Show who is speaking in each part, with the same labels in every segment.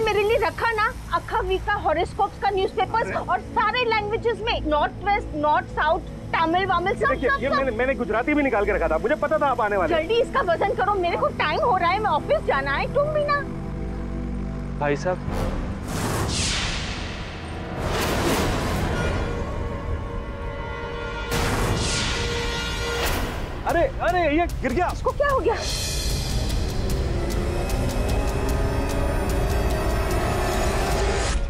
Speaker 1: मेरे लिए रखा ना, अक्खा वीक का हॉरोस्कोप्स का न्यूज़पेपर्स और सारे लैंग्वेजेस में, north west, north south, Tamil वामिल सब सब
Speaker 2: ये मैंने गुजराती भी निकाल के रखा था, मुझे पता था आप आने वाले।
Speaker 1: जल्दी इसका वजन करो, मेरे को टाइम हो रहा है, मैं ऑफिस जाना है। तुम भी ना।
Speaker 3: भाई साहब,
Speaker 2: अरे अरे ये गिर गया।
Speaker 1: इसको क्या हो गया?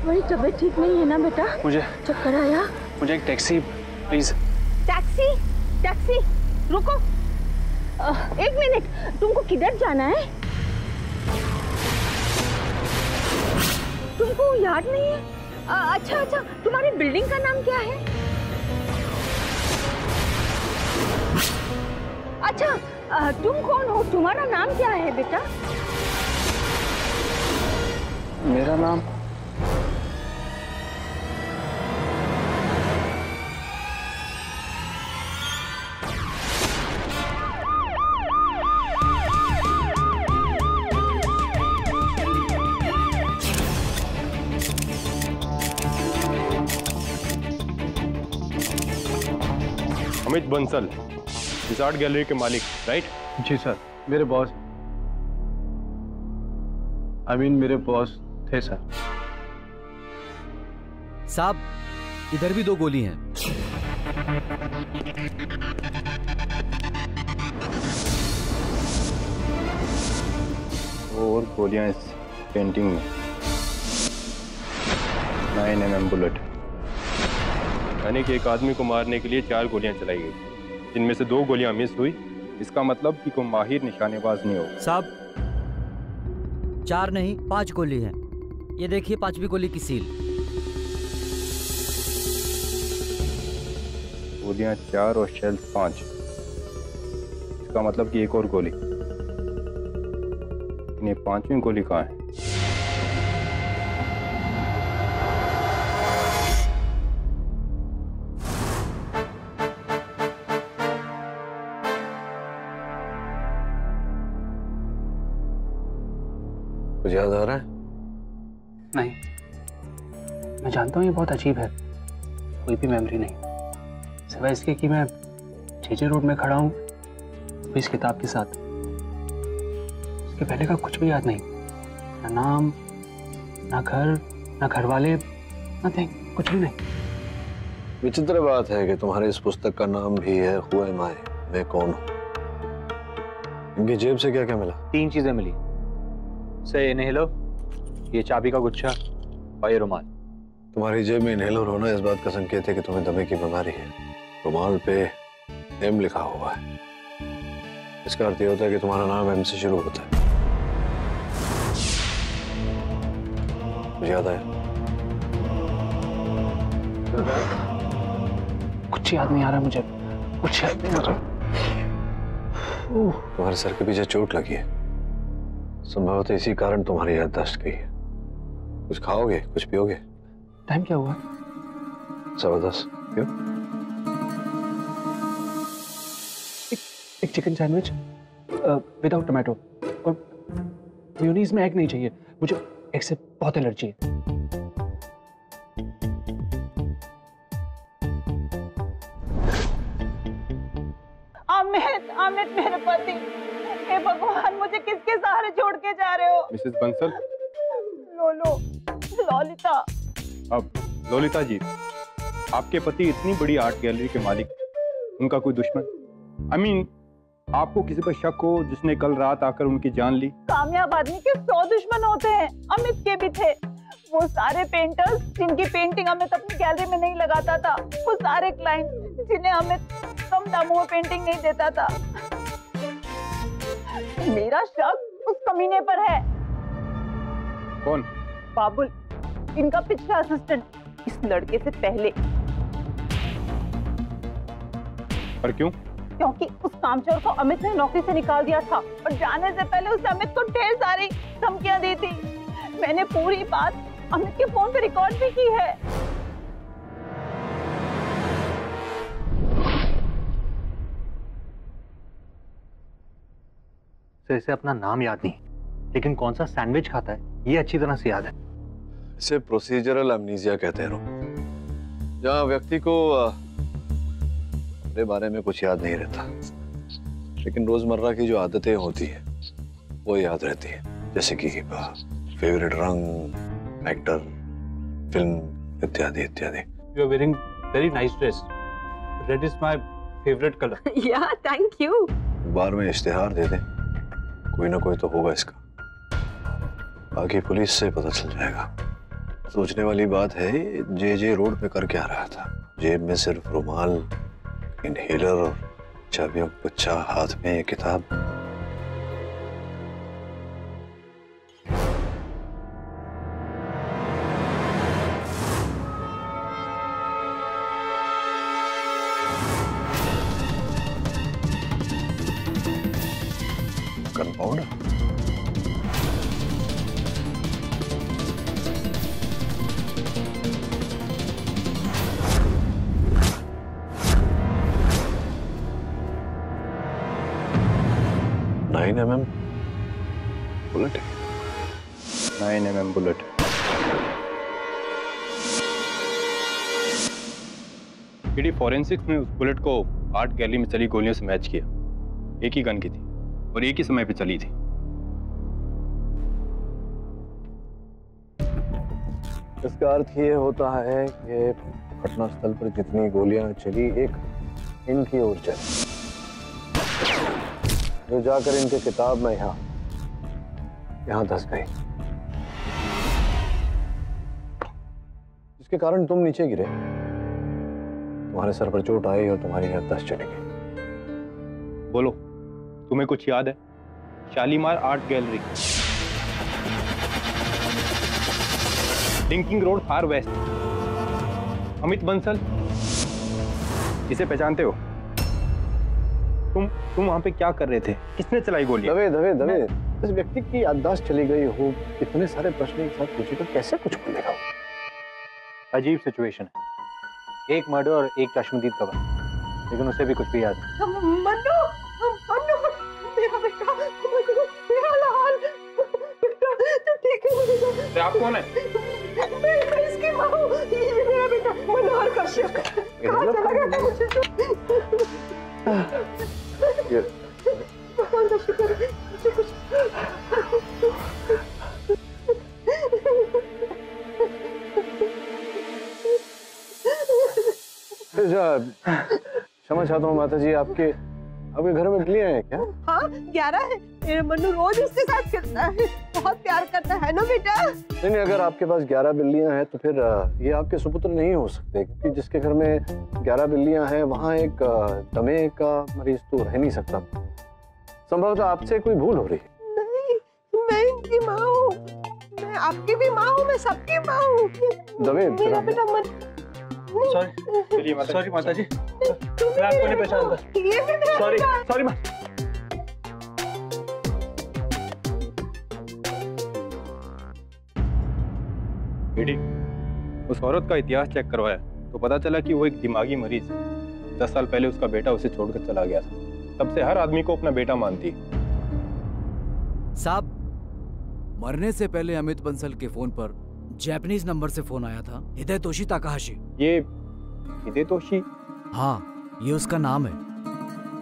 Speaker 1: तुम्हारी तबीयत ठीक नहीं है ना बेटा?
Speaker 3: मुझे
Speaker 1: चक्कर आया?
Speaker 3: मुझे एक टैक्सी प्लीज।
Speaker 1: टैक्सी? टैक्सी रुको, एक मिनट, तुमको किधर जाना है? तुमको याद नहीं है? अच्छा अच्छा, तुम्हारी बिल्डिंग का नाम क्या है? अच्छा, तुम कौन हो? तुम्हारा नाम क्या है बेटा?
Speaker 3: मेरा नाम
Speaker 2: अमित बंसल, इस आर्ट गैलरी के मालिक, राइट?
Speaker 3: जी सर, मेरे बॉस, मेरे बॉस थे सर।
Speaker 4: साहब, इधर भी 2 गोली हैं।
Speaker 5: और गोलियां इस पेंटिंग में। 9mm बुलेट, यानी कि एक आदमी को मारने के लिए 4 गोलियां चलाई गई, जिनमें से 2 गोलियां मिस हुई। इसका मतलब कि कोई माहिर निशानेबाज नहीं होगा।
Speaker 4: साहब, 4 नहीं 5 गोली हैं। ये देखिए 5वीं गोली की सील।
Speaker 5: गोलियां 4 और शेल्स 5, इसका मतलब कि एक और गोली। ये 5वीं गोली कहाँ है?
Speaker 6: कुछ याद आ रहा है?
Speaker 3: नहीं, मैं जानता हूँ ये बहुत अजीब है, कोई भी मेमोरी नहीं, सिवाय इसके कि मैं जेजे रोड में खड़ा हूँ इस किताब के साथ। उसके पहले का कुछ भी याद नहीं, ना नाम, ना घर, ना घर वाले, नथिंग, कुछ भी नहीं।
Speaker 6: विचित्र बात है कि तुम्हारे इस पुस्तक का नाम भी है हु एम आई, मैं कौन हूँ। इनकी जेब से क्या क्या मिला?
Speaker 3: 3 चीजें मिली। से इनहेलर, ये चाबी का गुच्छा और ये रुमाल।
Speaker 6: तुम्हारी जेब में इनहेलर होना इस बात का संकेत है कि तुम्हें दमे की बीमारी है। रुमाल पे एम लिखा हुआ है, इसका अर्थ यह होता है कि तुम्हारा नाम एम से शुरू होता है। मुझे याद आया?
Speaker 3: कुछ याद नहीं आ रहा मुझे, कुछ याद नहीं आ रहा।
Speaker 6: तुम्हारे सर के पीछे चोट लगी है, संभवतः इसी कारण तुम्हारी याददाश्त गई है। कुछ खाओगे, कुछ पियोगे?
Speaker 3: टाइम क्या हुआ?
Speaker 6: 10:15। क्यों?
Speaker 3: एक चिकन सैंडविच विदाउट टोमेटो, और मेयोनीज में एग नहीं चाहिए, मुझे एग से बहुत एलर्जी है।
Speaker 1: अमित, अमित मेरे पति, हे भगवान, मुझे किसके सहारे छोड़ के जा रहे हो?
Speaker 5: मिसेस बंसल।
Speaker 1: ललिता।
Speaker 5: अब ललिता जी, आपके पति इतनी बड़ी आर्ट गैलरी के मालिक, उनका कोई दुश्मन? आपको किसी पर शक हो जिसने कल रात आकर उनकी जान ली?
Speaker 1: कामयाब आदमी के 100 दुश्मन होते हैं, अमित के भी थे। वो सारे पेंटर्स जिनकी पेंटिंग अमित अपनी गैलरी में नहीं लगाता था, वो सारे क्लाइंट जिन्हें अमित कम दामों में पेंटिंग नहीं देता था। मेरा शक उस कमीने पर है।
Speaker 5: कौन?
Speaker 1: बाबुल, इनका पिछला असिस्टेंट, इस लड़के से पहले।
Speaker 5: पर क्यों?
Speaker 1: क्योंकि उस कामचोर को अमित ने नौकरी से निकाल दिया था और जाने से पहले उसे अमित को ढेर सारी धमकियां दी थी। मैंने पूरी बात अमित के फोन पे रिकॉर्ड भी की है।
Speaker 3: तो इसे अपना नाम याद नहीं, लेकिन कौन सा सैंडविच खाता है ये अच्छी तरह से याद है।
Speaker 6: इसे प्रोसीजरल अमनीजिया कहते हैं रोहन, जहाँ व्यक्ति को अपने बारे में कुछ याद नहीं रहता, लेकिन रोजमर्रा की जो आदतें होती हैं वो याद रहती है, जैसे कि फेवरेट रंग, एक्टर, फिल्म इत्यादि इत्यादि।
Speaker 3: You are wearing very nice dress. Red is my favourite colour.
Speaker 7: Yeah thank you.
Speaker 6: बार में इश्तिहार दे दें, कोई ना कोई तो होगा इसका, बाकी पुलिस से पता चल जाएगा। सोचने वाली बात है, जे रोड पे कर क्या रहा था? जेब में सिर्फ रुमाल, इनहेलर और चाबियों का गुच्छा, हाथ में ये किताब। Gun powder. Bullet
Speaker 5: 9mm bullet. ED forensics ने उस बुलेट को आर्ट गैलरी में चली गोलियों से मैच किया। एक ही गन की थी और एक ही समय पे चली थी।
Speaker 6: इसका अर्थ ये होता है कि घटनास्थल पर जितनी गोलियां चली, एक इनकी ओर चली, जो जाकर इनके किताब में यहाँ धंस गई, जिसके कारण तुम नीचे गिरे, तुम्हारे सर पर चोट आई और तुम्हारी याददाश्त चली गई।
Speaker 5: बोलो, तुम्हें कुछ याद है? Shalimar art gallery, linking road, फार वेस्ट। अमित बंसल, इसे पहचानते हो? तुम वहां पे क्या कर रहे थे? किसने चलाई गोली?
Speaker 6: दवे इस व्यक्ति की याददाश्त चली गई हो, इतने सारे प्रश्न एक साथ पूछे तो कैसे कुछ बोलेगा?
Speaker 3: अजीब सिचुएशन है, एक मर्डर और एक चश्मदीद का बम, लेकिन उसे भी कुछ भी याद नहीं।
Speaker 7: मन्नू, मेरा बेटा, मेरा लाल बेटा, तो ठीक है?
Speaker 5: तो आप कौन है?
Speaker 7: मैं इसकी माँ हूँ। ये मेरा बेटा मनोहर कश्यप। कहाँ चला गया मुझे? भगवान का शुक्र है, मुझे कुछ
Speaker 6: क्षमा चाहता हूँ माता जी, आपके घर में बिल्लियां हैं क्या?
Speaker 7: हाँ 11 है। मेरा मन्नू रोज उसके साथ खेलता है, बहुत प्यार करता है ना बेटा?
Speaker 6: नहीं, अगर आपके पास 11 बिल्लियां हैं तो फिर ये आपके सुपुत्र नहीं हो सकते, क्योंकि जिसके घर में 11 बिल्लियां हैं वहाँ एक दमे का मरीज तो रह नहीं सकता। संभवतः आपसे कोई भूल हो रही है।
Speaker 7: नहीं, मैं इनकी माँ हूँ, मैं आपकी भी माँ हूँ, मैं सबकी माँ हूँ।
Speaker 6: दमे,
Speaker 7: मेरा बेटा
Speaker 3: सॉरी माता जी, मैं आपको नहीं पहचानता।
Speaker 7: ये भी मेरा
Speaker 3: सॉरी माँ।
Speaker 5: उस औरत का इतिहास चेक करवाया तो पता चला कि वो एक दिमागी मरीज है। 10 साल पहले उसका बेटा उसे छोड़कर चला गया था। तब से हर आदमी को अपना बेटा मानती।
Speaker 4: साहब, मरने से पहले अमित बंसल के फोन पर जापानीज नंबर से फोन आया था, हिदेतोशी ताकाहाशी।
Speaker 5: ये हिदेतोशी?
Speaker 4: हाँ, ये उसका नाम है।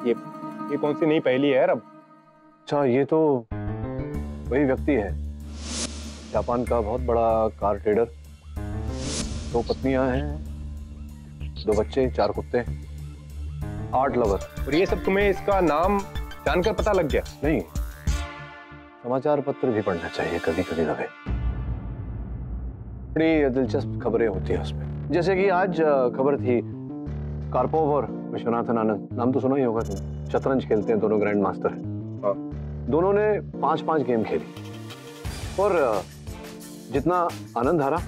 Speaker 5: ये कौन सी नई पहेली है अब?
Speaker 6: अच्छा, ये तो वही व्यक्ति है, जापान का बहुत बड़ा कार ट्रेडर। 2 पत्नियां हैं, 2 बच्चे, 4 कुत्ते, 8 लवर।
Speaker 5: और ये सब तुम्हें इसका नाम जानकर पता लग गया?
Speaker 6: नहीं, समाचार पत्र भी पढ़ना चाहिए कभी कभी। दबे बड़ी दिलचस्प खबरें होती हैं उसमें। जैसे कि आज खबर थी, कार्पोव और विश्वनाथन आनंद, नाम तो सुना ही होगा तुम, शतरंज खेलते हैं, दोनों ग्रैंड मास्टर हैं। दोनों ने 5-5 गेम खेली और जितना आनंद हारा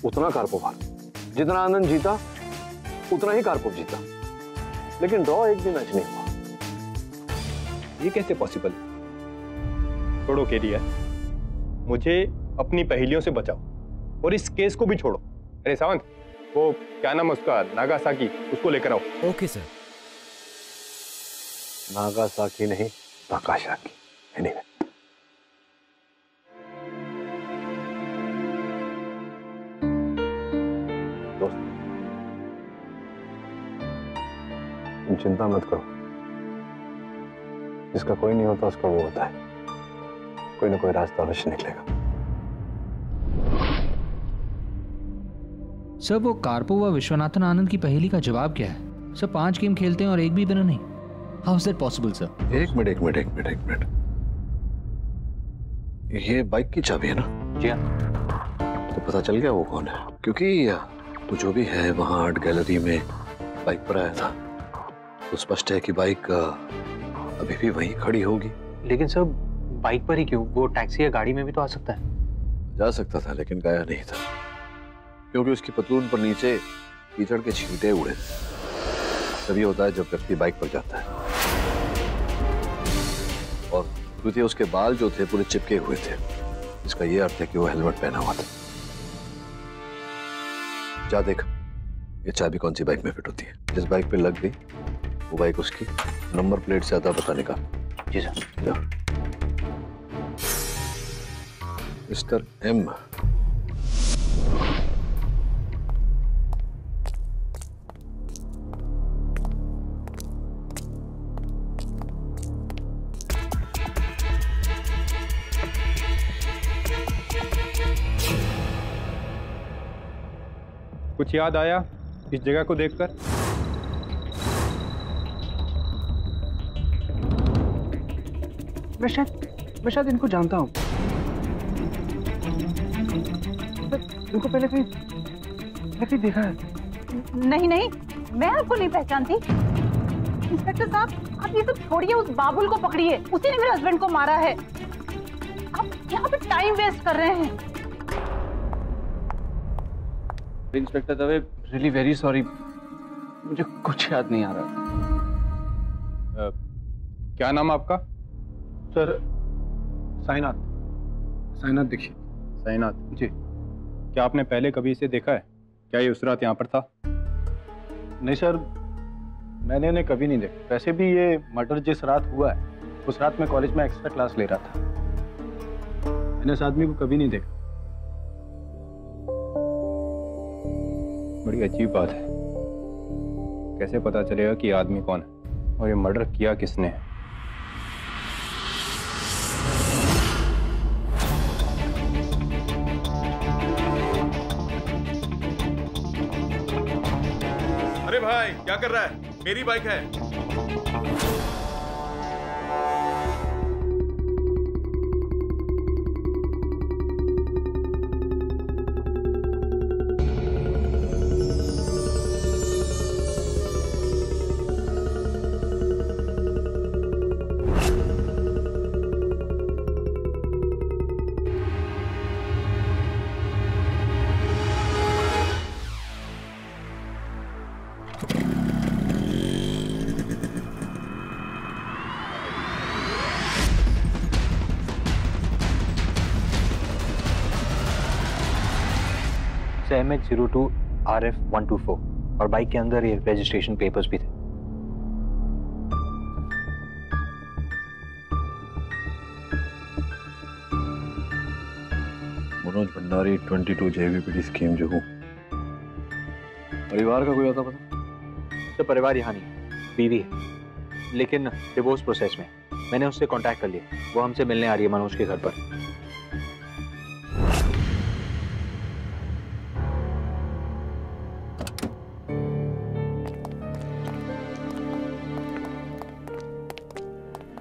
Speaker 6: उतना कार्पोव हारा, जितना आनंद जीता उतना ही कार्पोव जीता, लेकिन ड्रॉ एक भी मैच नहीं हुआ।
Speaker 5: ये कैसे पॉसिबल? छोड़ो केरिया, मुझे अपनी पहेलियों से बचाओ और इस केस को भी छोड़ो। अरे सावंत, वो क्या नाम है उसका, नागासाकी, उसको लेकर आओ।
Speaker 4: Okay sir.
Speaker 6: नागासाकी नहीं, नागासाकी। एनीवे, तुम चिंता मत करो, जिसका कोई नहीं होता उसका वो होता है, कोई ना कोई रास्ता अवश्य निकलेगा।
Speaker 3: सर वो कार्पोवा विश्वनाथन आनंद की पहेली का जवाब क्या है? सर 5 गेम खेलते हैं और एक भी विनर नहीं। How is that possible sir?
Speaker 6: एक मिनट। ये बाइक की चाबी है ना?
Speaker 3: जी हाँ।
Speaker 6: तो पता चल गया वो कौन है? क्योंकि वो जो भी है वहां आर्ट गैलरी में बाइक पर आया था, तो स्पष्ट है कि बाइक अभी भी वहीं खड़ी होगी।
Speaker 3: लेकिन सर बाइक पर ही क्यों? वो टैक्सी या गाड़ी में भी तो आ सकता है।
Speaker 6: जा सकता था लेकिन गया नहीं था, क्योंकि उसकी पतलून पर नीचे कीचड़ के छींटे उड़े। तभी होता है जब व्यक्ति बाइक पर जाता है। और द्वितीय उसके बाल जो थे पूरे चिपके हुए थे, इसका यह अर्थ है कि वो हेलमेट पहना हुआ था। जा देख ये चाबी कौन सी बाइक में फिट होती है। जिस बाइक पे लग गई वो बाइक उसकी, नंबर प्लेट से आता पता निकाल।
Speaker 3: जी सर।
Speaker 6: जा। Mister M.
Speaker 5: कुछ याद आया इस जगह को देखकर?
Speaker 3: मैं शायद इनको जानता हूँ। इनको पहले कहीं देखा है।
Speaker 1: नहीं, मैं आपको नहीं पहचानती। इंस्पेक्टर साहब, आप ये सब छोड़िए, उस बाबुल को पकड़िए। उसी ने मेरे हस्बैंड को मारा है। आप यहाँ पे टाइम वेस्ट कर रहे हैं।
Speaker 3: Inspector Dave, really very sorry, मुझे कुछ याद नहीं आ रहा।
Speaker 5: क्या नाम आपका?
Speaker 6: सर साइनाथ दीक्षित।
Speaker 5: साइनाथ
Speaker 6: जी।
Speaker 5: क्या आपने पहले कभी इसे देखा है? क्या ये उस रात यहाँ पर था?
Speaker 8: नहीं सर, मैंने इन्हें कभी नहीं देखा। वैसे भी ये मर्डर जिस रात हुआ है उस रात मैं कॉलेज में एक्स्ट्रा क्लास ले रहा था। मैंने इस आदमी को कभी नहीं देखा।
Speaker 5: बड़ी अजीब बात है। कैसे पता चलेगा कि ये आदमी कौन है और ये मर्डर किया किसने है?
Speaker 9: अरे भाई क्या कर रहा है? मेरी बाइक है।
Speaker 3: MH02 RF124 और बाइक के अंदर ये रजिस्ट्रेशन पेपर्स भी थे।
Speaker 6: मनोज भंडारी 22 JVPD स्कीम जो हूँ, परिवार का कोई आता पता?
Speaker 3: तो परिवार यहाँ नहीं, बीवी है, लेकिन डिवोर्स प्रोसेस में। मैंने उससे कांटेक्ट कर लिया, वो हमसे मिलने आ रही है मनोज के घर पर।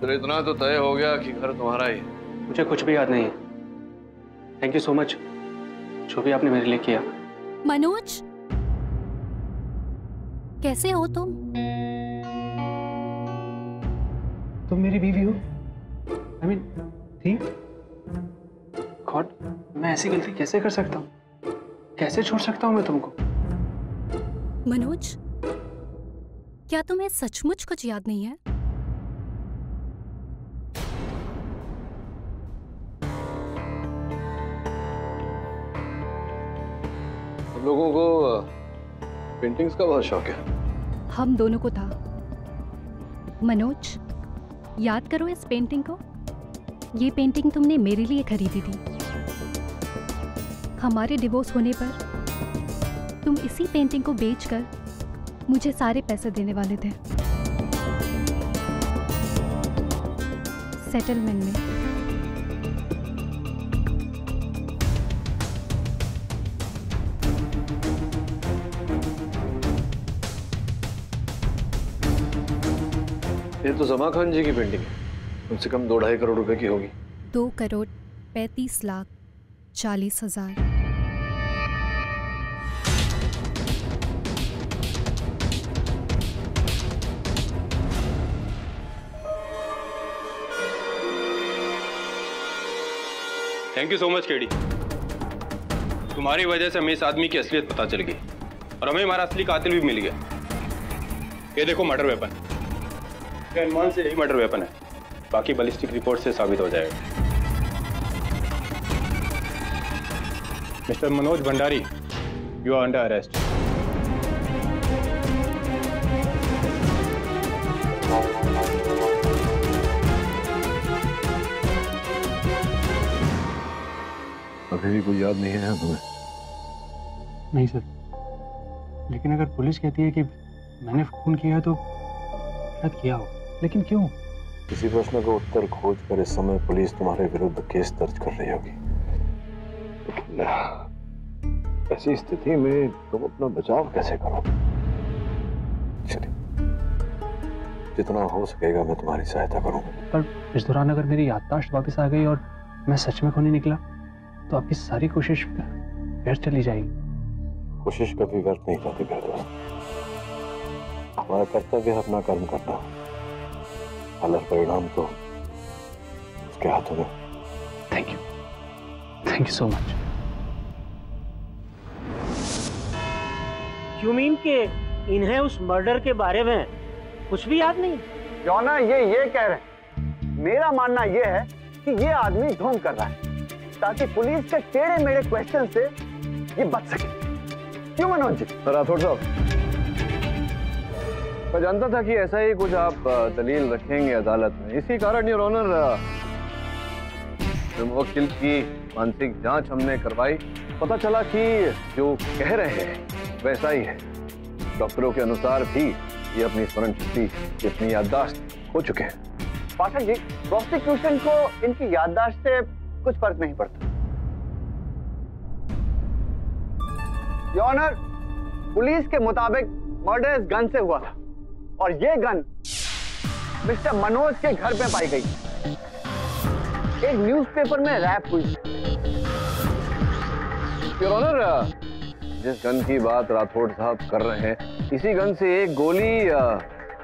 Speaker 6: तो इतना तो तय हो गया कि घर तुम्हारा ही है।
Speaker 3: मुझे कुछ भी याद नहीं है। थैंक यू सो मच जो भी आपने मेरे लिए किया।
Speaker 10: मनोज, कैसे हो तुम?
Speaker 3: तुम मेरी बीवी हो? I mean, थी? गॉड, मैं ऐसी गलती कैसे कर सकता हूँ? कैसे छोड़ सकता हूँ मैं तुमको?
Speaker 10: मनोज, क्या तुम्हें सचमुच कुछ याद नहीं है?
Speaker 6: हम लोगों को पेंटिंग्स का बहुत शौक है।
Speaker 10: हम दोनों को था। मनोज, याद करो इस पेंटिंग को। ये पेंटिंग तुमने मेरे लिए खरीदी थी। हमारे डिवोर्स होने पर तुम इसी पेंटिंग को बेचकर मुझे सारे पैसे देने वाले थे। सेटलमेंट में।
Speaker 6: ये तो जमा खान जी की पेंटिंग है, कम से कम 2-2.5 करोड़ रुपए की होगी।
Speaker 10: 2,35,40,40,000।
Speaker 5: Thank you so much KD. तुम्हारी वजह से हमें इस आदमी की असलियत पता चल गई और हमें हमारा असली कातिल भी मिल गया। ये देखो मर्डर वेपन, अनुमान से यही मर्डर वेपन है, बाकी बैलिस्टिक रिपोर्ट से साबित हो जाएगा। Mister Manoj Bhandari, you are under arrest.
Speaker 6: अभी भी कोई याद नहीं है तुम्हें?
Speaker 3: नहीं सर, लेकिन अगर पुलिस कहती है कि मैंने खून किया है तो शायद किया हो, लेकिन क्यों?
Speaker 6: किसी प्रश्न का उत्तर खोज कर इस समय पुलिस तुम्हारे विरुद्ध केस दर्ज कर रही होगी, लेकिन ऐसी स्थिति में तुम अपना बचाव कैसे करोगे? चलिए, जितना हो सकेगा मैं तुम्हारी सहायता करूंगा।
Speaker 3: पर इस दौरान अगर मेरी याददाश्त वापस आ गई और मैं सच में खूनी निकला तो आपकी सारी कोशिश व्यर्थ चली जाएगी।
Speaker 6: कोशिश कभी व्यर्थ नहीं जाती मेरे दोस्त। हमारा कर्तव्य है अपना कर्म करना, अलग परिणाम तो उसके हाथों में।
Speaker 3: Thank you so much.
Speaker 11: You mean कि इन्हें उस मर्डर के बारे में कुछ भी याद नहीं?
Speaker 12: जॉना ये कह रहे हैं, मेरा मानना ये है कि ये आदमी ढोंग कर रहा है ताकि पुलिस के टेढ़े मेढ़े क्वेश्चन से ये बच सके। क्यों मनोज जी?
Speaker 6: राठौड़ साहब, मैं जानता था कि ऐसा ही कुछ आप दलील रखेंगे अदालत में, इसी कारण योर ऑनर मुवक्किल की मानसिक जांच हमने करवाई। पता चला कि जो कह रहे हैं वैसा ही है। डॉक्टरों के अनुसार भी ये अपनी स्मरण शक्ति, अपनी याददाश्त खो चुके हैं।
Speaker 12: पाठक जी, प्रोसिक्यूशन को इनकी याददाश्त से कुछ फर्क नहीं पड़ता। योर ऑनर, पुलिस के मुताबिक मर्डर इस गन से हुआ था और ये गन मिस्टर मनोज के घर पे पाई गई, एक न्यूज़पेपर में रैप हुई।
Speaker 6: योर ऑनर, जिस गन की बात राठौड़ साहब कर रहे हैं, इसी गन से एक गोली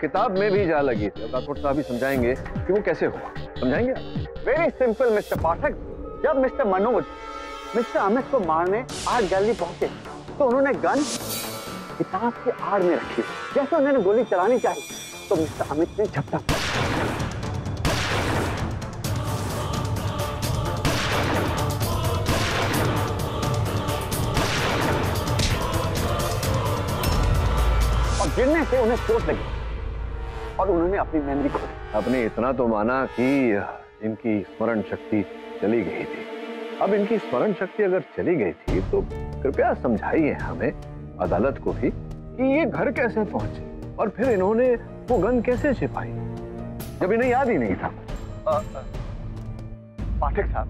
Speaker 6: किताब में भी जा लगी थी। राठौड़ साहब ही समझाएंगे कि वो कैसे हुआ, समझाएंगे?
Speaker 12: वेरी सिंपल मिस्टर पाठक, जब मिस्टर मनोज मिस्टर अमित को मारने आर्ट गैलरी पहुंचे तो उन्होंने गन किताब के आड़ में रखी। जैसे उन्होंने गोली चलानी चाहिए तो मिस्टर अमित ने झपटा। और गिरने से उन्हें चोट लगी और उन्होंने अपनी मेमोरी खो दी।
Speaker 6: आपने इतना तो माना कि इनकी स्मरण शक्ति चली गई थी। अब इनकी स्मरण शक्ति अगर चली गई थी तो कृपया समझाइए हमें, अदालत को भी, कि ये घर कैसे पहुंचे और फिर इन्होंने वो गन कैसे छिपाई जब इन्हें याद ही नहीं था।
Speaker 12: पाठक साहब,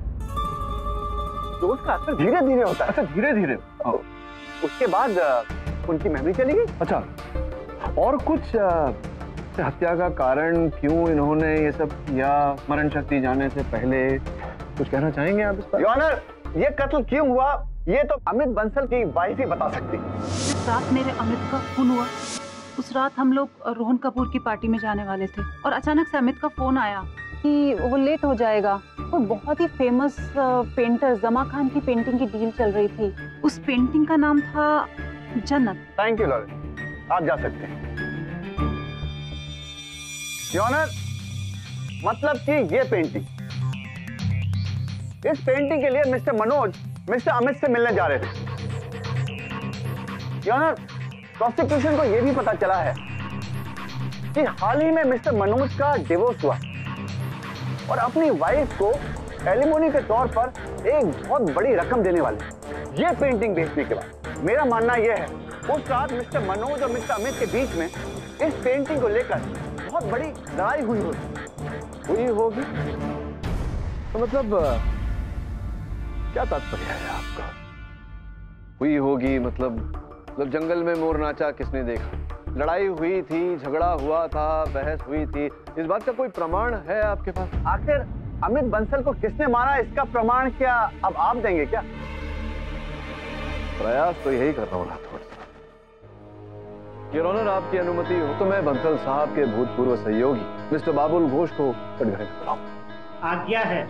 Speaker 12: चोट का असर धीरे धीरे होता है।
Speaker 6: अच्छा, धीरे धीरे?
Speaker 12: उसके बाद उनकी मेमोरी चली गई।
Speaker 6: अच्छा, और कुछ हत्या का कारण क्यों इन्होंने ये सब किया, स्मरण शक्ति जाने से पहले कुछ कहना चाहेंगे आप इस पर?
Speaker 12: योर ऑनर, ये कत्ल क्यों हुआ ये तो अमित बंसल की वाइफ ही बता सकती।
Speaker 1: जिस रात मेरे अमित का खून हुआ उस रात हम लोग रोहन कपूर की पार्टी में जाने वाले थे और अचानक से अमित का फोन आया कि वो लेट हो जाएगा। वो बहुत ही फेमस पेंटर जमा खान की पेंटिंग की डील चल रही थी। उस पेंटिंग का नाम था जन्नत।
Speaker 12: थैंक यू लॉरेंस, आप जा सकते हैं। योर ऑनर, मतलब कि ये पेंटिंग, इस पेंटिंग के लिए मिस्टर मनोज मिस्टर अमित से मिलने जा रहे थे। योर ऑनर, प्रोसिक्यूशन को यह भी पता चला है कि हाल ही में मिस्टर मनोज का डिवोर्स हुआ और अपनी वाइफ को एलिमोनी के तौर पर एक बहुत बड़ी रकम देने वाले। ये पेंटिंग बेचने के बाद मेरा मानना यह है उस रात मिस्टर मनोज और मिस्टर अमित के बीच में इस पेंटिंग को लेकर बहुत बड़ी लड़ाई हुई होगी।
Speaker 6: हुई होगी तो मतलब क्या तात्पर्य है आपका? हुई होगी मतलब जंगल में मोर नाचा किसने देखा? लड़ाई हुई थी, झगड़ा हुआ था, बहस हुई थी, इस बात का कोई प्रमाण है आपके पास?
Speaker 12: आखिर अमित बंसल को किसने मारा, इसका प्रमाण क्या अब आप देंगे क्या?
Speaker 6: प्रयास तो यही कर रहा हूँ राठौड़ साहब। योर ऑनर, आपकी अनुमति हो तो मैं बंसल साहब के भूतपूर्व सहयोगी मिस्टर बाबुल घोष को कटघरे कराऊं।
Speaker 11: आज्ञा है।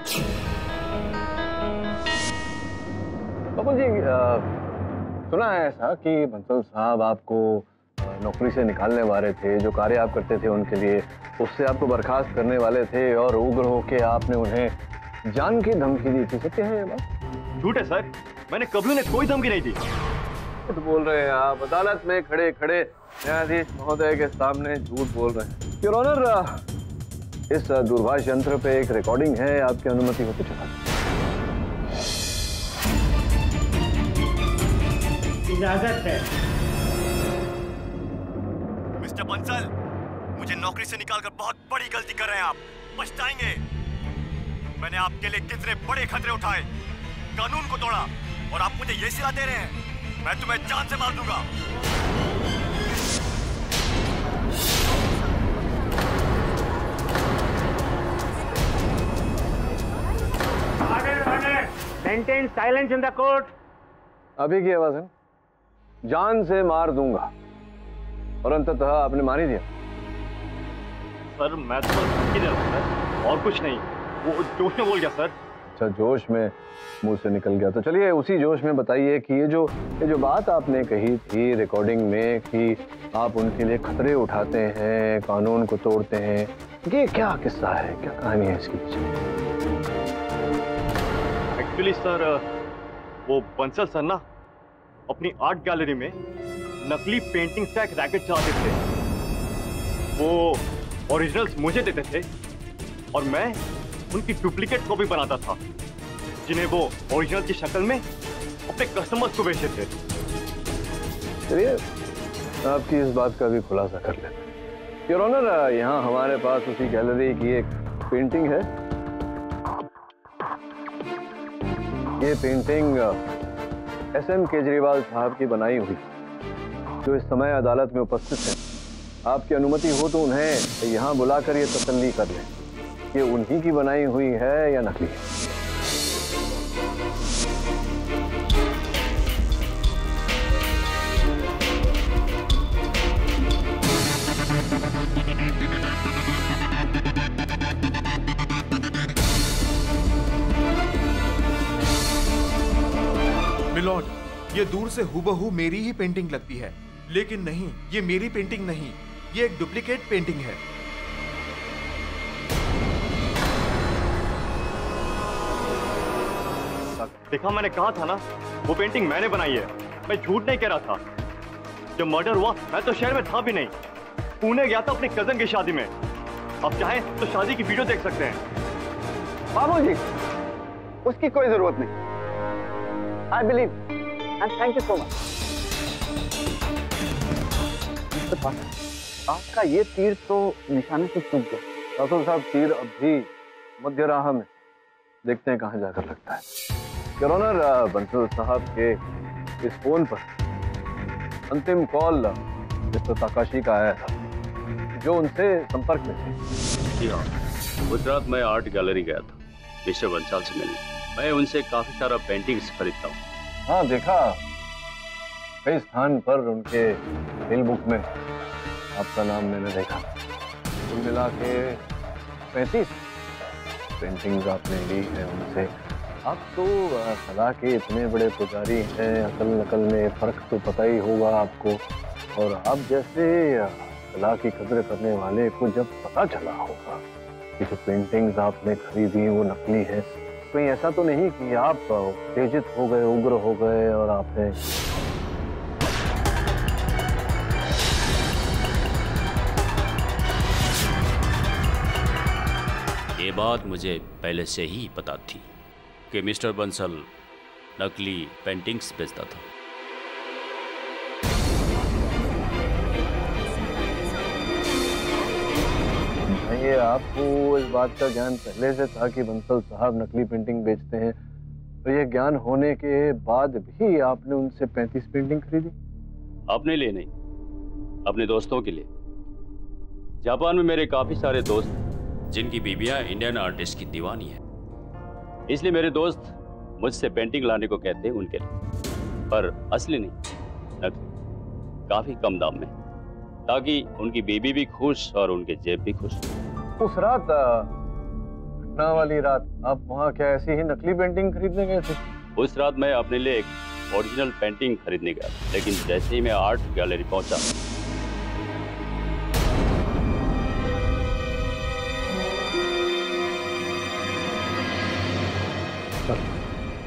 Speaker 6: बाबुल जी, सुना है ऐसा कि बंसल साहब आपको नौकरी से निकालने वाले थे, जो कार्य आप करते थे उनके लिए उससे आपको बर्खास्त करने वाले थे और उग्र होके आपने उन्हें जान की धमकी दी थी। सत्य है ये बात?
Speaker 13: झूठ है सर, मैंने कभी उन्हें कोई धमकी नहीं दी।
Speaker 6: झूठ बोल रहे हैं आप, अदालत में खड़े खड़े न्यायाधीश महोदय के सामने झूठ बोल रहे हैं। योर ऑनर, इस दूरभाष यंत्र पे एक रिकॉर्डिंग है, आपकी अनुमति होती चला।
Speaker 11: इजाजत है।
Speaker 13: मिस्टर बंसल, मुझे नौकरी से निकालकर बहुत बड़ी गलती कर रहे हैं आप, पछताएंगे। मैंने आपके लिए कितने बड़े खतरे उठाए, कानून को तोड़ा, और आप मुझे ये सिला दे रहे हैं मैं तुम्हें जान से मार दूंगा।
Speaker 11: Maintain silence in the court.
Speaker 6: अभी की आवाज है, जान से मार दूंगा, और अंततः आपने मार ही दिया।
Speaker 13: सर मैं तो धमकी दे रहा था और कुछ नहीं, वो जोश में बोल गया सर।
Speaker 6: अच्छा, जोश में मुंह से निकल गया। तो चलिए उसी जोश में बताइए कि ये जो बात आपने कही थी रिकॉर्डिंग में कि आप उनके लिए खतरे उठाते हैं, कानून को तोड़ते हैं, ये क्या किस्सा है, क्या कहानी है इसके पीछे?
Speaker 13: एक्चुअली सर, वो बंसल सर ना अपनी आर्ट गैलरी में नकली पेंटिंग्स का एक रैकेट चलाते थे। वो ओरिजिनल्स मुझे देते थे और मैं उनकी डुप्लीकेट कॉपी बनाता था, जिन्हें वो ओरिजिनल की शक्ल में अपने कस्टमर्स को बेचते थे।
Speaker 6: चलिए आपकी इस बात का भी खुलासा कर लेते हैं। योर ऑनर, यहाँ हमारे पास उसी गैलरी की एक पेंटिंग है। ये पेंटिंग SM केजरीवाल साहब की बनाई हुई, जो इस समय अदालत में उपस्थित है। आपकी अनुमति हो तो उन्हें यहाँ बुलाकर ये तसल्ली कर लें कि उन्हीं की बनाई हुई है या नकली है।
Speaker 9: मिलॉर्ड, ये दूर से हूबहू मेरी ही पेंटिंग लगती है, लेकिन नहीं, ये मेरी पेंटिंग नहीं, ये एक डुप्लीकेट पेंटिंग है।
Speaker 13: देखा, मैंने कहा था ना, वो पेंटिंग मैंने बनाई है। मैं झूठ नहीं कह रहा था। जब मर्डर हुआ मैं तो शहर में था भी नहीं, पुणे गया था अपने कजन की शादी में। आप चाहें तो शादी की वीडियो देख सकते हैं।
Speaker 12: बाबूजी, उसकी कोई जरूरत नहीं। I believe and thank you so much. आपका ये तीर तो निशाने से चूक गया।
Speaker 6: राठौर साहब, तीर अब भी मध्य राह में, देखते हैं कहाँ जाकर लगता है। योर ऑनर, बंसल साहब के इस फोन पर अंतिम कॉल मिस्टर ताकाशी का आया था, जो उनसे संपर्क में थे।
Speaker 14: जी हाँ, गुजरात में आर्ट गैलरी गया था मिस्टर बंसल से मिलने। मैं उनसे काफी सारा पेंटिंग्स खरीदता हूँ।
Speaker 6: हाँ, देखा, कई स्थान पर उनके बिल बुक में आपका नाम मैंने देखा। कुल मिला के 35 पेंटिंग्स आपने ली है उनसे। आप तो कला के इतने बड़े पुजारी हैं, असल नकल में फर्क तो पता ही होगा आपको। और आप जैसे कला की कदर करने वाले को जब पता चला होगा कि जो पेंटिंग्स आपने खरीदी वो नकली है, कहीं ऐसा तो नहीं कि आप उत्तेजित हो गए, उग्र हो गए और आपने
Speaker 14: ये बात मुझे पहले से ही पता थी कि मिस्टर बंसल नकली पेंटिंग्स बेचता था।
Speaker 6: नहीं ये आपको इस बात का ज्ञान पहले से था कि बंसल साहब नकली पेंटिंग बेचते हैं, तो ये ज्ञान होने के बाद भी आपने उनसे 35 पेंटिंग खरीदी?
Speaker 14: अपने लिए नहीं, अपने दोस्तों के लिए। जापान में मेरे काफी सारे दोस्त जिनकी बीबियां इंडियन आर्टिस्ट की दीवानी है, इसलिए मेरे दोस्त मुझसे पेंटिंग लाने को कहते हैं उनके लिए, पर असली नहीं, नकली, काफी कम दाम में, ताकि उनकी बेबी भी खुश और उनके जेब भी खुश।
Speaker 6: उस रात, घटना वाली रात, आप वहाँ क्या ऐसी ही नकली पेंटिंग खरीदने गए थे?
Speaker 14: उस रात मैं अपने लिए एक ओरिजिनल पेंटिंग खरीदने गया, लेकिन जैसे ही मैं आर्ट गैलरी पहुंचा,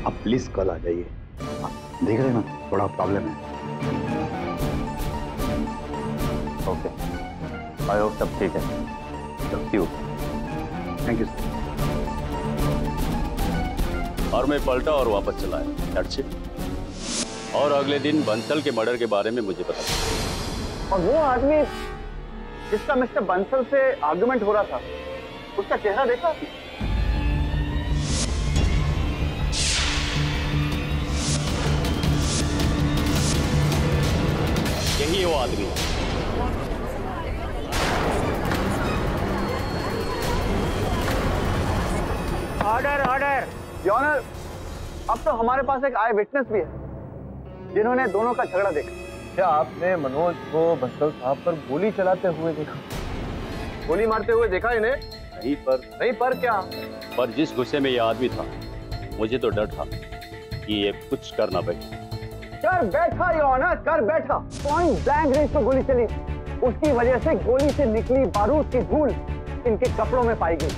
Speaker 12: आप प्लीज कल आ जाइए, देख रहे हैं ना थोड़ा प्रॉब्लम है। ओके, आई होप सब ठीक है। Thank you sir.
Speaker 14: और मैं पलटा और वापस चला आया। That's it। और अगले दिन बंसल के मर्डर के बारे में मुझे पता चला।
Speaker 12: और वो आदमी जिसका मिस्टर बंसल से आर्गुमेंट हो रहा था, उसका चेहरा देखा?
Speaker 14: यही वो आदमी।
Speaker 12: ऑर्डर ऑर्डर योर ऑनर, अब तो हमारे पास एक आई विटनेस भी है जिन्होंने दोनों का झगड़ा देखा।
Speaker 6: क्या आपने मनोज को बंसल साहब पर गोली चलाते हुए देखा? गोली मारते हुए देखा इन्हें? नहीं पर क्या?
Speaker 14: पर जिस गुस्से में ये आदमी था, मुझे तो डर था कि ये कुछ करना पड़ेगा।
Speaker 12: कर बैठा योर ऑनर, कर बैठा। पॉइंट ब्लैंक रेंज पर गोली चली, उसकी वजह से गोली से निकली बारूद की धूल इनके कपड़ों में पाई गई।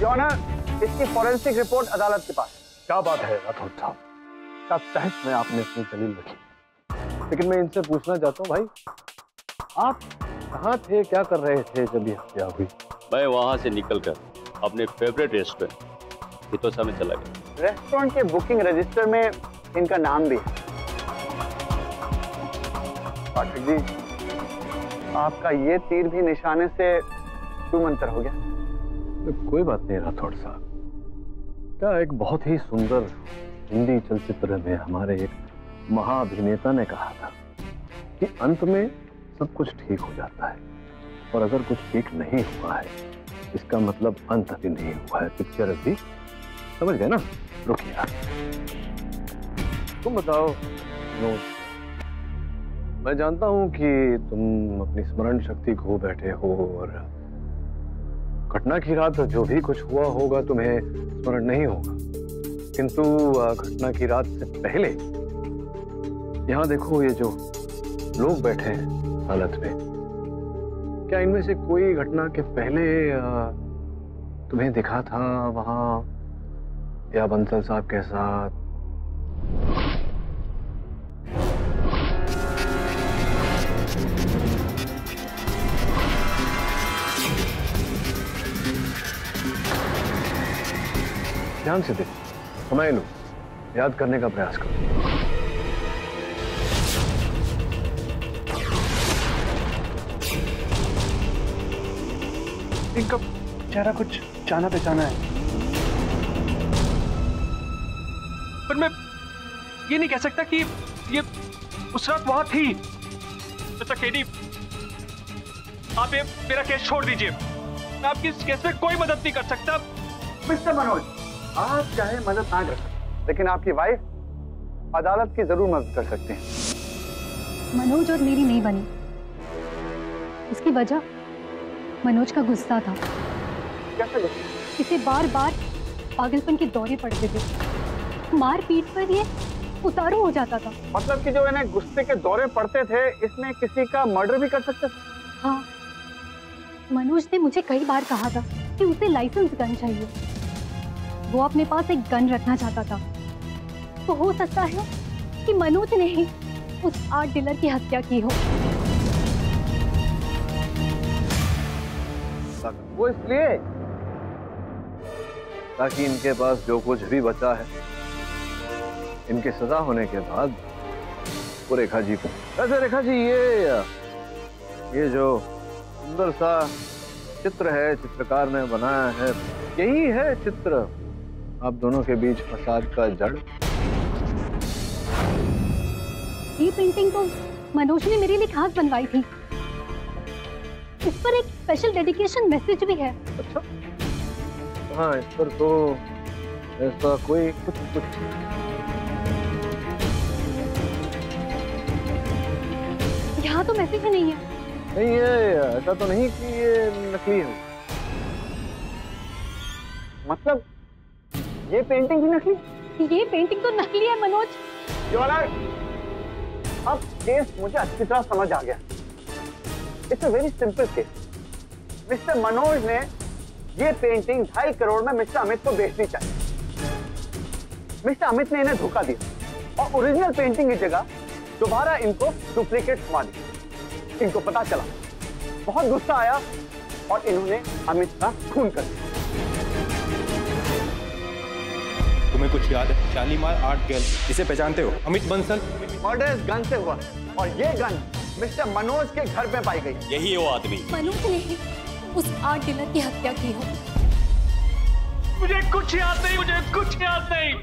Speaker 12: योर ऑनर, इसकी फॉरेंसिक रिपोर्ट अदालत के पास।
Speaker 6: क्या बात है राठौर साहब, क्या तहस में आपने अपनी दलील रखी। लेकिन मैं इनसे पूछना चाहता हूँ भाई, आप कहाँ थे, क्या कर रहे थे जब ये हत्या हुई?
Speaker 14: मैं वहां से निकलकर अपने फेवरेट रेस्टोरेंट हितोसा में चला गया।
Speaker 12: रेस्टोरेंट के बुकिंग रजिस्टर में इनका नाम भी है। पाठक जी, आपका ये तीर भी निशाने से छूमंतर हो गया।
Speaker 6: कोई बात नहीं राठौर साहब, क्या एक बहुत ही सुंदर हिंदी चलचित्र में हमारे एक महाअभिनेता ने कहा था कि अंत में सब कुछ ठीक हो जाता है, और अगर कुछ ठीक नहीं हुआ है इसका मतलब अंत भी नहीं हुआ है, पिक्चर भी। समझ गए ना? रुकिए, तुम बताओ मनोज, मैं जानता हूं कि तुम अपनी स्मरण शक्ति खो बैठे हो और घटना की रात जो भी कुछ हुआ होगा तुम्हें स्मरण नहीं होगा, किंतु घटना की रात से पहले यहाँ देखो, ये जो लोग बैठे हैं हालत में, क्या इनमें से कोई घटना के पहले तुम्हें दिखा था वहां, या बंसल साहब के साथ? ध्यान से देखो, समय लो, याद करने का प्रयास करो।
Speaker 3: इनका चेहरा कुछ जाना पहचाना है, पर मैं ये नहीं कह सकता कि ये उस रात वहां थी। मिस्टर केडी, आप ये मेरा केस छोड़ दीजिए, मैं आपकी इस केस में कोई मदद नहीं कर सकता।
Speaker 12: मिस्टर मनोज, आप चाहे मदद ना कर सकते, लेकिन आपकी वाइफ अदालत की जरूर मदद कर सकते हैं।
Speaker 10: मनोज और मेरी नहीं बनी, इसकी वजह मनोज का गुस्सा था।
Speaker 12: कैसे गुस्सा?
Speaker 10: इसे बार बार पागलपन के दौरे पड़ते थे, मार पीट पर ये उतारू हो जाता था।
Speaker 12: मतलब कि जो इन्हें गुस्से के दौरे पड़ते थे, इसमें किसी का मर्डर भी कर सकते थे?
Speaker 10: हाँ, मनोज ने मुझे कई बार कहा था कि उसे लाइसेंस गन चाहिए। वो अपने पास एक गन रखना चाहता था। तो हो सकता है कि मनोज ने ही उस आर्ट डीलर की हत्या की हो।
Speaker 6: वो इसलिए ताकि इनके पास जो कुछ भी बचा है, इनके सजा होने के बाद वो रेखा जी को। वैसे रेखा जी, ये जो सुंदर सा चित्र है, चित्रकार ने बनाया है, यही है चित्र। आप दोनों के बीच फसाद का जड़।
Speaker 10: ये पेंटिंग तो मनोज ने मेरे लिए खास बनवाई थी। इस पर एक स्पेशल डेडिकेशन मैसेज भी है।
Speaker 6: अच्छा, हाँ, इस पर तो ऐसा कोई कुछ
Speaker 10: यहाँ तो मैसेज ही नहीं है।
Speaker 6: नहीं है, ऐसा तो नहीं कि ये नकली है।
Speaker 12: मतलब ये पेंटिंग भी नकली?
Speaker 10: ये पेंटिंग तो नकली है मनोज।
Speaker 12: अब केस मुझे अच्छी तरह समझ आ गया। It's a very simple case. Mister Manoj ने ये पेंटिंग 2.5 करोड़ में मिस्टर अमित को बेचनी चाहिए। मिस्टर अमित ने इन्हें धोखा दिया और ओरिजिनल पेंटिंग की जगह दोबारा इनको डुप्लीकेट थमा दी। इनको पता चला, बहुत गुस्सा आया और इन्होंने अमित का खून कर दिया।
Speaker 5: तुम्हें कुछ याद है? शालीमार आर्ट गैलरी, इसे पहचानते हो? अमित बंसल।
Speaker 12: मर्डर इस गन से हुआ और ये गन मिस्टर मनोज के घर पे पाई गई।
Speaker 14: यही है वो आदमी।
Speaker 10: मनोज ने उस आर्ट डीलर की हत्या की हो।
Speaker 11: मुझे कुछ याद नहीं, मुझे कुछ याद नहीं।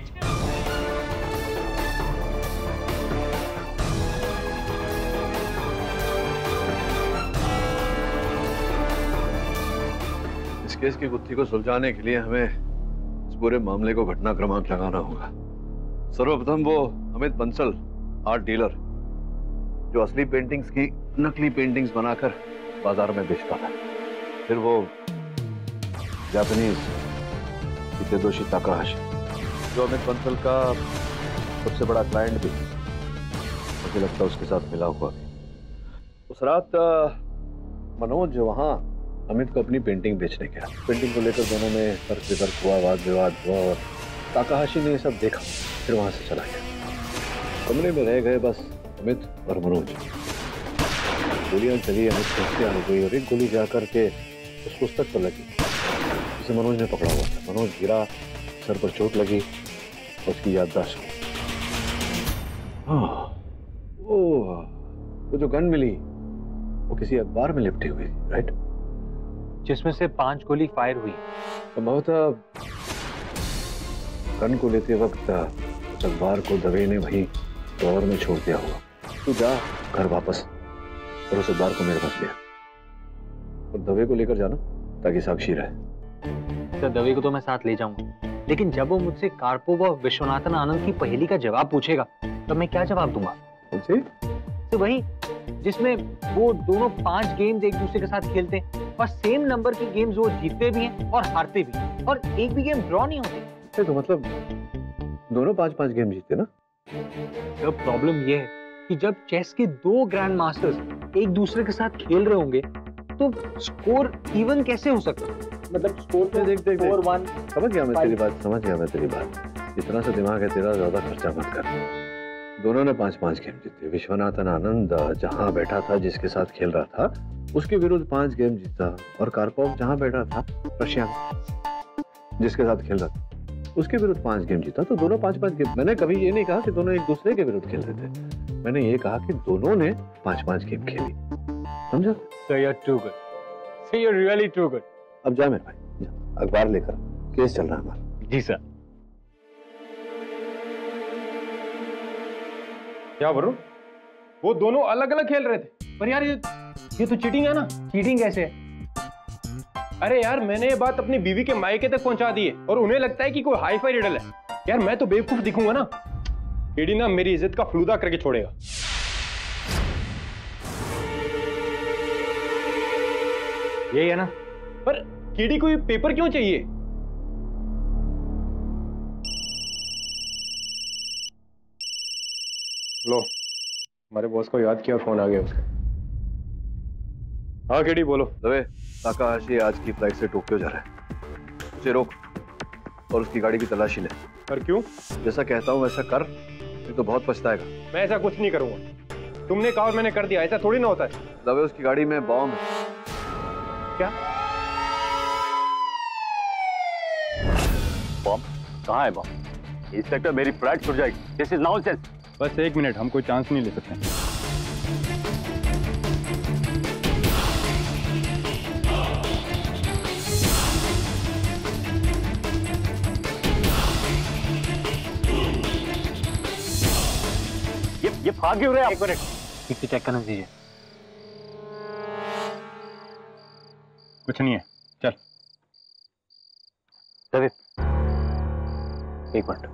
Speaker 6: इस केस की गुत्थी को सुलझाने के लिए हमें इस पूरे मामले को घटना क्रमांक लगाना होगा। सर्वप्रथम वो अमित बंसल, आर्ट डीलर, जो असली पेंटिंग्स की नकली पेंटिंग्स बनाकर बाजार में बेचता था। फिर वो जापानीज हिदेतोशी ताकाहाशी, जो अमित बंसल का सबसे बड़ा क्लाइंट भी, मुझे लगता है उसके साथ मिला हुआ। उस रात मनोज वहां अमित को अपनी पेंटिंग बेचने गया। पेंटिंग को लेकर दोनों में तर्क वितर्क हुआ, वाद विवाद हुआ और ताकाहाशी ने ये सब देखा, फिर वहां से चला गया। कमरे में रह गए बस अमित और मनोज। गोलियां चली, अमित की हत्या हो गई और एक गोली जाकर के उस पुस्तक पर लगी जिसे मनोज ने पकड़ा हुआ था। मनोज गिरा, सर पर चोट लगी, उसकी याददाश्त हुई। वो जो गन मिली वो किसी अखबार में लिपटी हुई, राइट?
Speaker 3: जिसमें से 5 गोली फायर हुई।
Speaker 6: संभवतः गन को लेते वक्त उस अखबार को दवे ने वहीं ड्रॉअर में छोड़ दिया होगा। तू जा घर वापस और उस अखबार को मेरे पास ले और दवे को लेकर जाना ताकि साक्षी रहे।
Speaker 3: तो दवे को तो मैं साथ ले जाऊंगा, लेकिन जब वो मुझसे कार्पोव और विश्वनाथन आनंद की पहेली का जवाब पूछेगा तो मैं क्या जवाब दूंगा? तो वही जिसमें वो दोनों 5 गेम्स एक दूसरे के साथ खेलते हैं और सेम नंबर के गेम्स वो जीतते भी हैं और हारते भी हैं और एक भी गेम ड्रॉ नहीं होते।
Speaker 6: तो मतलब दोनों 5-5 गेम जीते ना?
Speaker 3: अब प्रॉब्लम ये है कि जब चेस के 2 ग्रैंड मास्टर्स एक दूसरे के साथ खेल रहे होंगे तो स्कोर इवन कैसे हो सकता है? मतलब स्कोर तो
Speaker 6: देख
Speaker 3: 4-1।
Speaker 6: समझ गया मैं तेरी बात। इतना सा दिमाग है तेरा, ज्यादा खर्चा मत कर। दोनों ने 5-5 गेम जीते। विश्वनाथन आनंद जहां बैठा था, जिसके साथ खेल रहा था, उसके विरुद्ध 5 गेम जीता और कार्पोव जहां बैठा था, रशिया जिसके साथ खेल रहा था, उसके विरुद्ध 5 गेम जीता। तो दोनों 5-5 गेम। मैंने कभी ये नहीं कहा कि दोनों एक दूसरे के विरुद्ध खेल रहे थे, मैंने ये कहा कि दोनों ने 5-5 गेम खेली। समझा?
Speaker 3: So you're too good. So you're really too good.
Speaker 6: अब जा मेरे भाई, जा अखबार लेकर, केस चल रहा है हमारा।
Speaker 3: जी सर।
Speaker 5: क्या बोलो? वो दोनों अलग अलग खेल रहे थे।
Speaker 3: पर यार ये तो चीटिंग है ना। चीटिंग कैसे है?
Speaker 5: अरे यार, मैंने ये बात अपनी बीवी के मायके तक पहुंचा दी है और उन्हें लगता है कि कोई हाई फाई रिडल है। यार मैं तो बेवकूफ दिखूंगा ना। केडी ना मेरी इज्जत का फलूदा करके छोड़ेगा।
Speaker 3: यही है ना?
Speaker 5: पर केडी को ये पेपर क्यों चाहिए? लो, हमारे बॉस को याद किया, फोन आ गया उसका। हाँ केडी बोलो।
Speaker 6: दवे, ताकाहाशी आज की फ्लाइट से टोक्यो जा रहा है, उसे रोक और उसकी गाड़ी की तलाशी ले।
Speaker 5: पर क्यों?
Speaker 6: जैसा कहता हूँ वैसा कर, नहीं तो बहुत पछताएगा।
Speaker 5: मैं ऐसा कुछ नहीं करूंगा। तुमने कहा और मैंने कर दिया, ऐसा थोड़ी ना होता है।
Speaker 6: दवे, उसकी गाड़ी में बॉम्ब है।
Speaker 5: क्या
Speaker 14: बॉम्ब? कहाँ है बॉम्ब? इंस्पेक्टर, मेरी फ्लाइट छूट जाएगी। This is nonsense.
Speaker 5: बस 1 मिनट, हम कोई चांस नहीं ले सकते।
Speaker 12: भाग क्यों रहे?
Speaker 3: एक मिनट, ठीक से चेक करना दीजिए।
Speaker 5: कुछ नहीं है, चल।
Speaker 6: रवि, एक मिनट।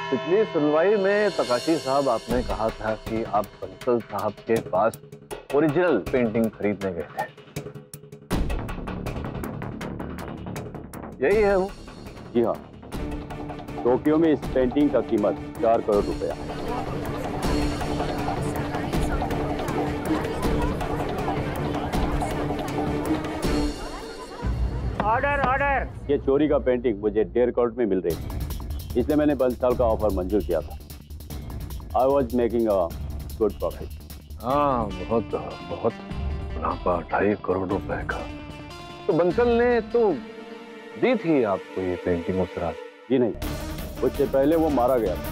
Speaker 6: पिछली सुनवाई में तकाशी साहब आपने कहा था कि आप बंसल साहब के पास ओरिजिनल पेंटिंग खरीदने गए थे, यही है वो?
Speaker 14: जी हाँ, टोक्यो में इस पेंटिंग का कीमत 4 करोड़ रुपया है।
Speaker 11: Order order.
Speaker 14: ये चोरी का पेंटिंग मुझे 1.5 करोड़ में मिल रही थी, इसलिए मैंने बंसल का ऑफर मंजूर किया था। I was making a good profit.
Speaker 6: हाँ, बहुत बहुत मुनाफा, 2.5 करोड़ रुपए का। तो बंसल ने तो दी थी आपको ये पेंटिंग उस रात?
Speaker 14: जी नहीं, उससे पहले वो मारा गया था।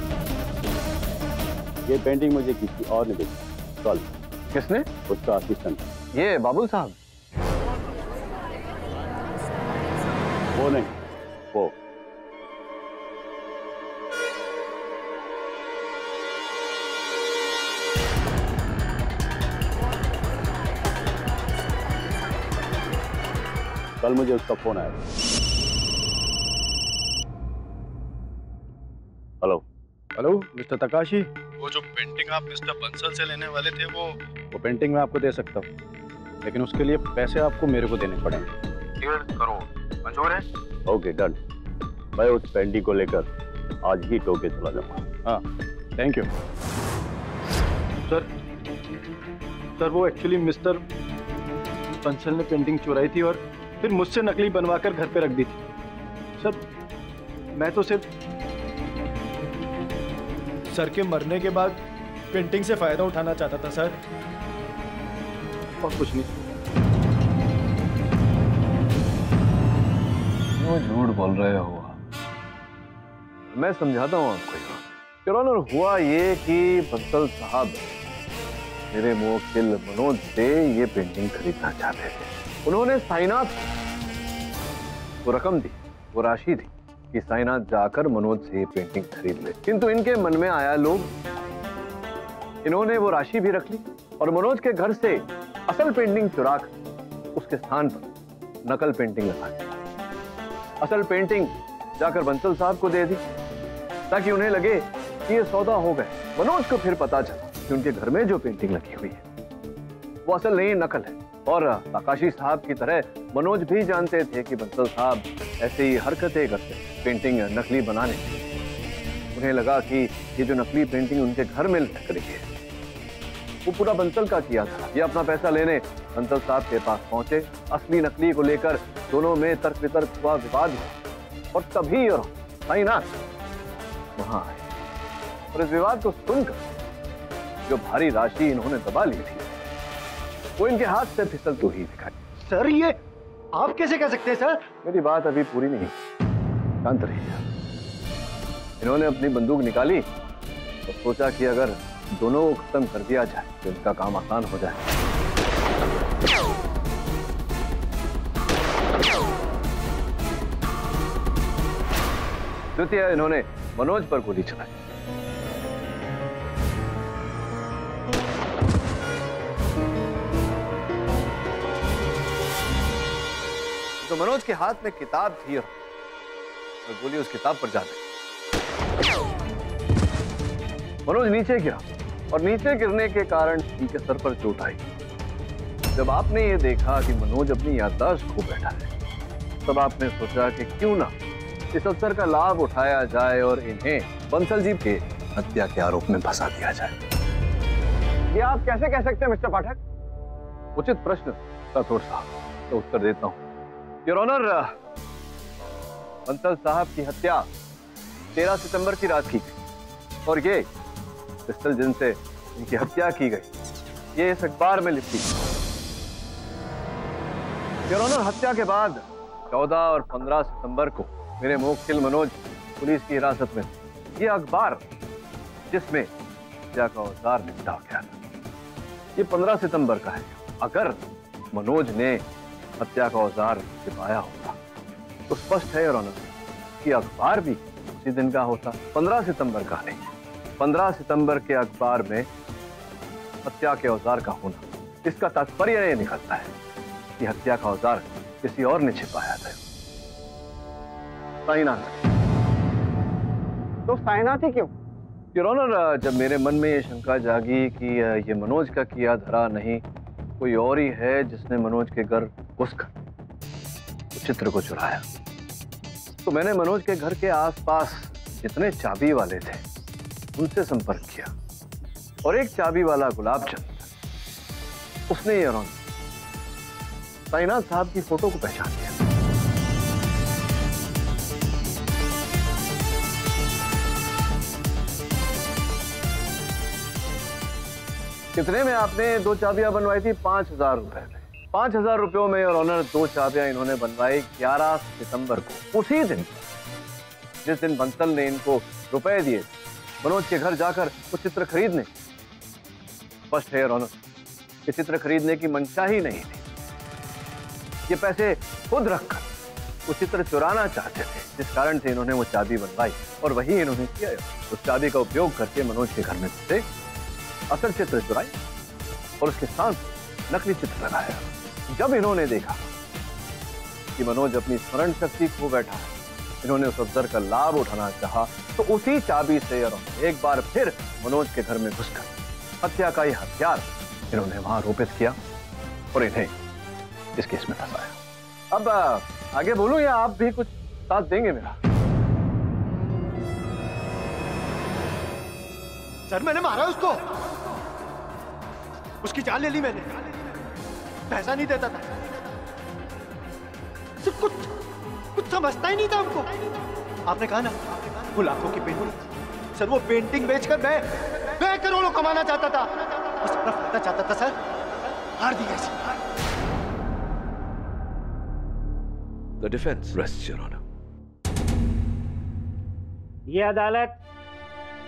Speaker 14: ये पेंटिंग मुझे किसी और ने दी। कल।
Speaker 6: किसने?
Speaker 14: उसका असिस्टेंट।
Speaker 6: ये बाबुल साहब?
Speaker 14: वो नहीं, वो। कल मुझे उसका फोन आया। हेलो
Speaker 8: हेलो मिस्टर तकाशी, वो जो पेंटिंग आप मिस्टर बंसल से लेने वाले थे वो पेंटिंग मैं आपको दे सकता हूँ, लेकिन उसके लिए पैसे आपको मेरे को देने पड़ेंगे। 1.5 करोड़ मंजूर है?
Speaker 14: Okay done. मैं उस पेंटिंग को लेकर आज ही टोक्यो चला जाऊंगा।
Speaker 8: हाँ थैंक यू सर। सर वो एक्चुअली मिस्टर बंसल ने पेंटिंग चुराई थी और फिर मुझसे नकली बनवाकर घर पे रख दी थी। सर मैं तो सिर्फ सर के मरने के बाद पेंटिंग से फायदा उठाना चाहता था सर, और कुछ नहीं।
Speaker 6: क्यों झूठ बोल रहे हो? मैं समझाता हूँ आपको। योर ऑनर, हुआ ये कि बंसल साहब मेरे मुवक्किल मनोज से ये पेंटिंग खरीदना चाहते थे। उन्होंने साइनाथ को रकम दी, वो राशि दी कि साइनाथ जाकर मनोज से ये पेंटिंग खरीद ले, किंतु इनके मन में आया लोग, इन्होंने वो राशि भी रख ली और मनोज के घर से असल पेंटिंग चुरा कर उसके स्थान पर नकल पेंटिंग लगा दी। असल पेंटिंग जाकर बंसल साहब को दे दी ताकि उन्हें लगे कि ये सौदा हो गए। मनोज को फिर पता चला कि उनके घर में जो पेंटिंग लगी हुई है वो असल नहीं, नकल है। और तकाशी साहब की तरह मनोज भी जानते थे कि बंसल साहब ऐसे ही हरकतें करते, पेंटिंग नकली बनाने। उन्हें लगा कि ये जो नकली पेंटिंग उनके घर में लग रही है वो पूरा बंसल का किया था। ये अपना पैसा लेने बंसल साहब के पास पहुंचे। असली नकली को लेकर दोनों में तर्क वितर्क हुआ, विवाद हुआ, और तभी साइनाथ वहां आए और इस विवाद को सुनकर जो भारी राशि इन्होंने दबा ली थी वो इनके हाथ से फिसलती हुई दिखाई।
Speaker 8: सर ये आप कैसे कह सकते हैं सर?
Speaker 6: मेरी बात अभी पूरी नहीं, शांत रहिए। इन्होंने अपनी बंदूक निकाली और सोचा कि अगर दोनों को खत्म कर दिया जाए तो इनका काम आसान हो जाए। द्वितीय इन्होंने मनोज पर गोली चलाई। तो मनोज के हाथ में किताब थी और गोली उस किताब पर जा गई। मनोज नीचे गिरा और नीचे गिरने के कारण उनके सर पर चोट आई। जब आपने ये देखा कि मनोज अपनी याददाश्त खो बैठा है तब आपने सोचा कि क्यों ना इस अवसर का लाभ उठाया जाए और इन्हें बंसल जी के हत्या के आरोप में फंसा दिया जाए।
Speaker 12: ये आप कैसे कह सकते हैं मिस्टर पाठक?
Speaker 6: उचित प्रश्न राठौड़ साहब, तो उत्तर देता हूं। योर ऑनर, बंसल साहब की हत्या 13 सितंबर की रात की और ये पिस्टल जिनसे इनकी हत्या की गई, ये इस अखबार में लिखी गई। योर ऑनर, हत्या के बाद 14 और 15 सितंबर को मेरे मुवक्किल मनोज पुलिस की हिरासत में थे। ये अखबार जिसमें हत्या का औजार निपटा गया था, ये 15 सितंबर का है। अगर मनोज ने हत्या का औजार छिपाया होता तो स्पष्ट है योर ऑनर कि अखबार भी उसी दिन का होता, 15 सितंबर का नहीं। 15 सितंबर के अखबार में हत्या के औजार का होना, इसका तात्पर्य यह निकलता है कि हत्या का औजार किसी और ने छिपाया था। साइनाथ।
Speaker 12: तो साइनाथ ही क्यों?
Speaker 6: योर ऑनर, जब मेरे मन में ये शंका जागी कि ये मनोज का किया धरा नहीं, कोई और ही है जिसने मनोज के घर घुसकर चित्र को चुराया, तो मैंने मनोज के घर के आसपास जितने चाबी वाले थे उनसे संपर्क किया और एक चाबी वाला गुलाब चंद, उसने योर ऑनर साइनाथ साहब की फोटो को पहचान लिया। कितने में आपने 2 चाबियां बनवाई थी? 5,000 रुपए में। 5,000 रुपयों में और ऑनर 2 चाबियां इन्होंने बनवाई 11 सितंबर को, उसी दिन जिस दिन बंसल ने इनको रुपए दिए मनोज के घर जाकर वो चित्र खरीदने। स्पष्ट है और ऑनर, ये चित्र खरीदने की मंशा ही नहीं थी, ये पैसे खुद रखकर वो चित्र चुराना चाहते थे, जिस कारण से इन्होंने वो चाबी बनवाई और वही इन्होंने किया। उस चाबी का उपयोग करके मनोज के घर में घुसे, असल चित्र चुराई और उसके साथ नकली चित्र लगाया। जब इन्होंने देखा कि मनोज अपनी स्मरण शक्ति खो बैठा है, इन्होंने उस अवसर का लाभ उठाना चाहा, तो उसी चाबी से एक बार फिर मनोज के घर में घुसकर हत्या का यह हथियार इन्होंने वहां आरोपित किया और इन्हें इस केस में फंसाया। अब आगे बोलूं या आप भी कुछ साथ देंगे मेरा?
Speaker 9: सर, मैंने मारा उसको, उसकी जान ले ली मैंने, पैसा नहीं देता था, सिर्फ कुछ समझता ही नहीं था हमको। आपने कहा ना वो लाखों की पेंटिंग, सर वो पेंटिंग बेचकर मैं करोड़ों कमाना चाहता था, बस अपना फायदा चाहता था सर, हार दी ऐसी।
Speaker 6: The defense rests, Your Honor.
Speaker 11: ये अदालत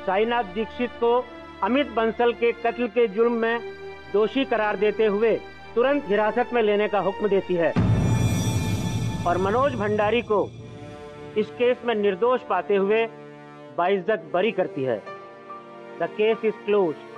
Speaker 11: साईनाथ दीक्षित को अमित बंसल के कत्ल के जुर्म में दोषी करार देते हुए तुरंत हिरासत में लेने का हुक्म देती है और मनोज भंडारी को इस केस में निर्दोष पाते हुए बाइज्जत बरी करती है। The case is closed.